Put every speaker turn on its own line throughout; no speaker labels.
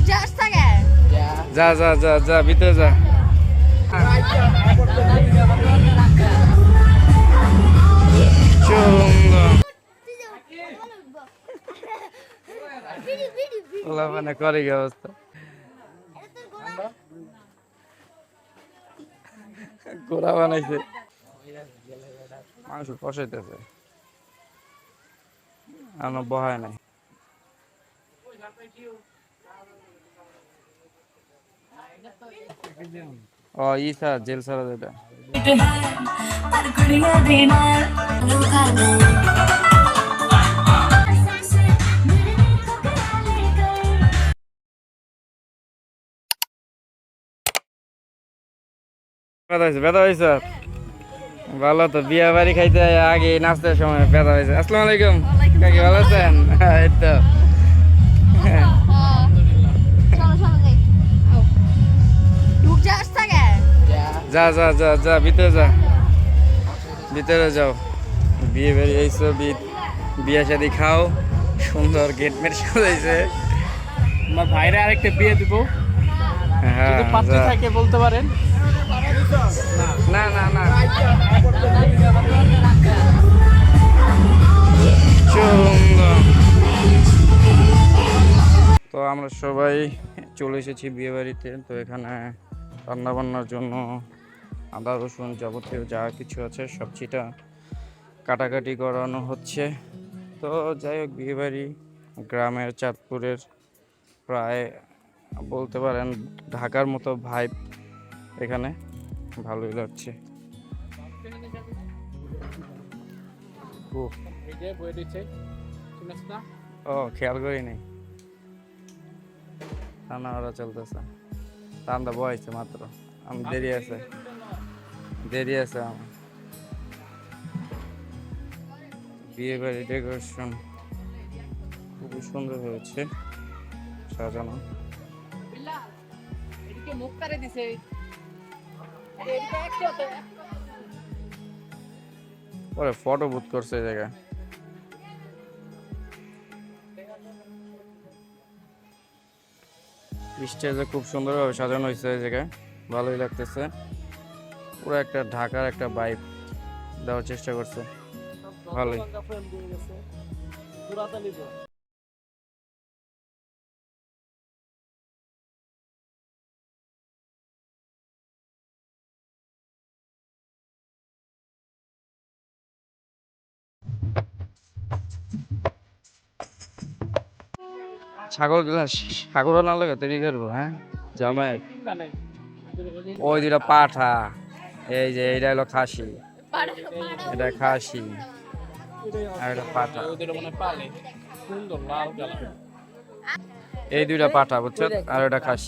যা যা যা যা ভিতরে যা। সুন্দর মানে করে কি অবস্থা, গোড়া বানাইছে, মাংস কষাইতেছে, এখনো বহায় নাই। ও ইসা জেল সারা যেটা ব্যথা হয়েছে। ভালো তো, বিয়া বাড়ি খাইতে আগে নাচতে সময় ব্যথা হয়েছে। আসসালামু আলাইকুম কাকি, ভালো আছেন? এই তো যা যা যা যা ভিতরে যা, ভিতরে যাও। বিয়ে বাড়ি এইসব বিয়ে শাদি খাও, সুন্দর গেট মেট সাজাইছে।
আমার ভাইরা আরেকটা বিয়ে দিব,
হ্যাঁ
যদি পাত্র থাকে বলতে পারেন।
না না না তো আমরা সবাই চলে এসেছি বিয়ে বাড়িতে। তো এখানে রান্না বান্নার জন্য আদা রসুন যাবতীয় যা কিছু আছে সবজিটা কাটাকাটি করানো হচ্ছে। তো যাই হোক, বিয়ে বাড়ি গ্রামের চাঁদপুরের প্রায় বলতে পারেন ঢাকার মতো ভাইব এখানে, ভালোই লাগছে। ও খেয়াল করি নাই, রান্না বাড়া চলতেছে, রান্না বয়েছে মাত্র, আমি দেরি আছে আমার। বিয়ে বাড়ি ডেকোরেশন খুবই সুন্দর হয়েছে সাজানো। পরে ফটো বুথ করছে এই জায়গায়। স্টেজে খুব সুন্দরভাবে সাজানো হয়েছে এই জায়গায়, ভালোই লাগতেছে। পুরো একটা ঢাকার একটা ভাইব দেওয়ার চেষ্টা করছে, ভালোই। ছাগল গুলা ছাগল না লাগে তৈরি করবো, হ্যাঁ জামাই। ওই দুটা পাঠা, এই যে এইটা হলো খাসি, এটা খাসি আর এটা পাঠা। এই দুইটা পাঠা বুঝছো, আর এটা খাসি।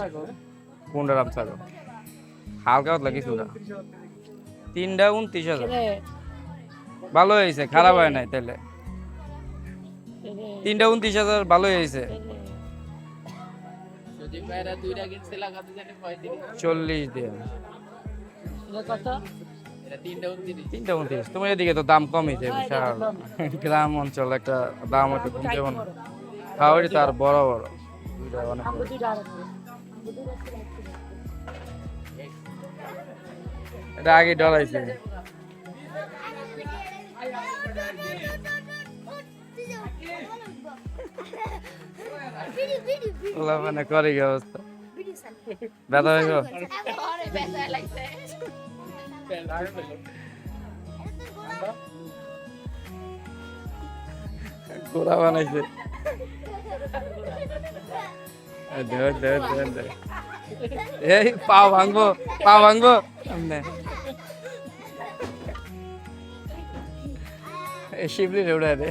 কোনটা রাম ছাগল? হালকা পাতলা কিছুটা, 3টা 29,000। ভালো হয়েছে, খারাপ হয় নাই তাহলে। 3টা 29,000 ভালোই হয়েছে। 40 দিয়ে 3টা 29। তোমার এদিকে তো দাম কমইছে, বিশাল গ্রাম অঞ্চল, একটা দাম একটু কম যাবো না? খাওয়ারি তো আর বড় বড় দুইটা অনেক বড়। এটা আগে ডলাইছে। মানে করে কি অবস্থা, ব্যথা হইব? গোড়া বানাইছে, এই পা ভাঙবো, পা ভাঙবো শিবলি রে উড়া রে।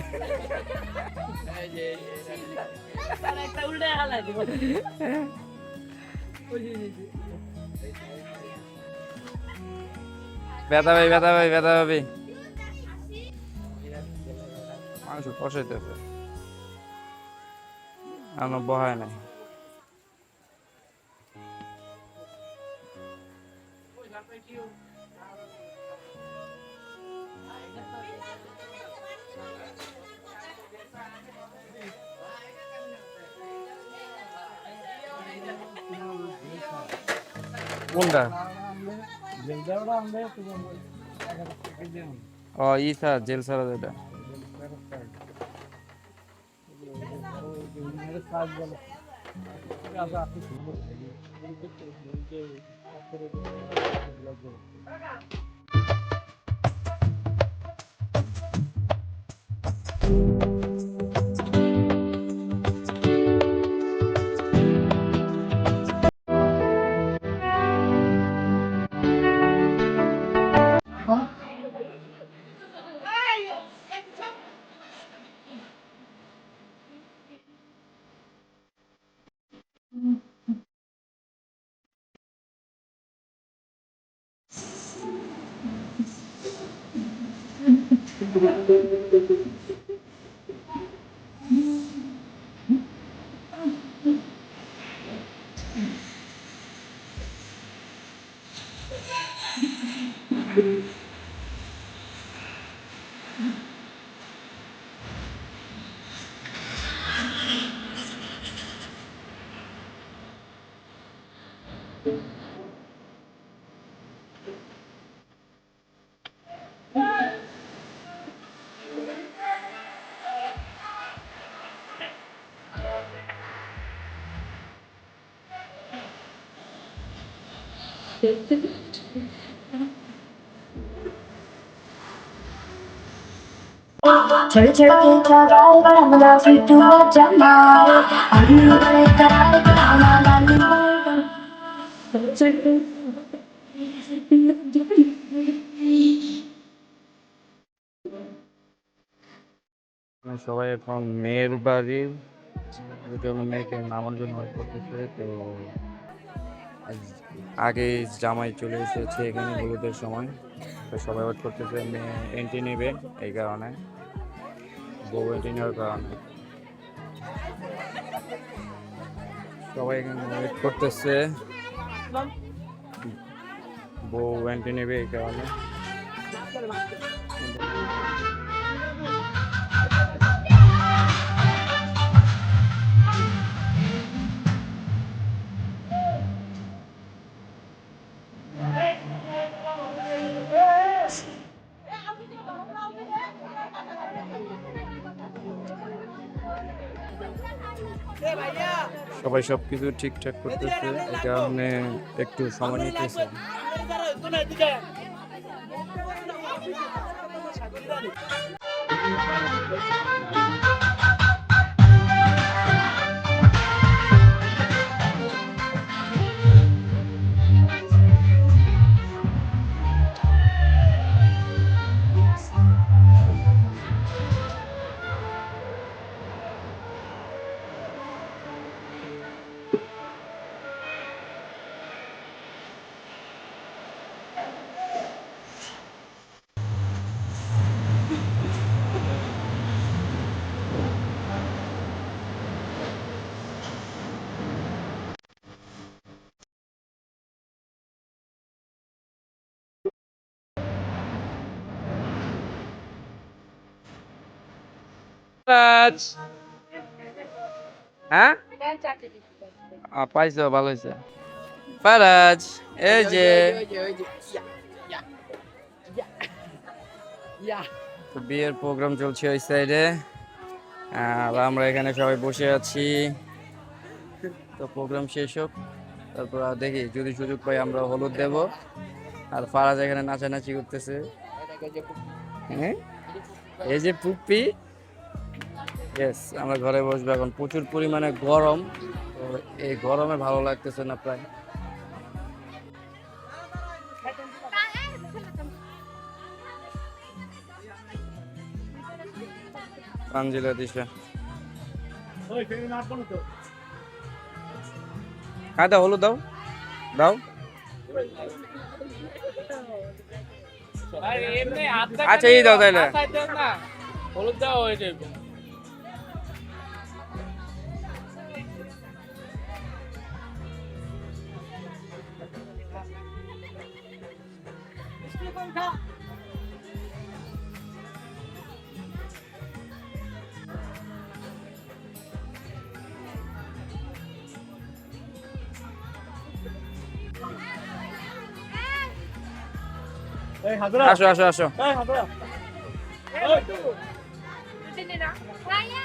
ব্যথা ভাই, ব্যথা ভাই, ব্যথা ভাবি, মাংস কষাইতেছে, এখনো বহায় নাই। কোনটা? ও ই স্যার জেল স্যার এটা।
ঝরে ঝরে খেলা এবার আমরা ফিটু জামাই আমি বলে তাই আমার লালু
সবাই এখন মেয়ের বাড়ির জন্য মেয়েকে নামার জন্য ওয়েট করতেছে। তো আগে জামাই চলে এসেছে এখানে হলুদের সময়, তো সবাই ওয়েট করতেছে মেয়ে এন্ট্রি নেবে, এই কারণে বউ এন্ট্রি নেওয়ার কারণে সবাই এখানে ওয়েট করতেছে, বউ এন্ট্রি নেবে এই কারণে। সবাই সবকিছু ঠিকঠাক করতেছে, এই কারণে একটু সময় নিতেছে। হ্যাঁ পাইছো, ভালো হয়েছে। ফারাজ এই যে তো বিয়ের প্রোগ্রাম চলছে ওই সাইডে, আর আমরা এখানে সবাই বসে আছি। তো প্রোগ্রাম শেষ হোক, তারপর দেখি যদি সুযোগ পাই আমরা হলুদ দেব। আর ফারাজ এখানে নাচানাচি করতেছে। হ্যাঁ এই যে পুপ্পি, ইয়েস আমরা ঘরে বসবো এখন, প্রচুর পরিমাণে গরম, তো এই গরমে ভালো লাগতেছে না প্রায়। আঞ্জিলা দিশা হ্যাঁ দাও, হলুদ দাও দাও। আচ্ছা এই দাও তাইলে।
হলুদ দেওয়া হয়ে যাবে। এই হাজরা
আসো আসো আসো।
এই হাজরা
Raya.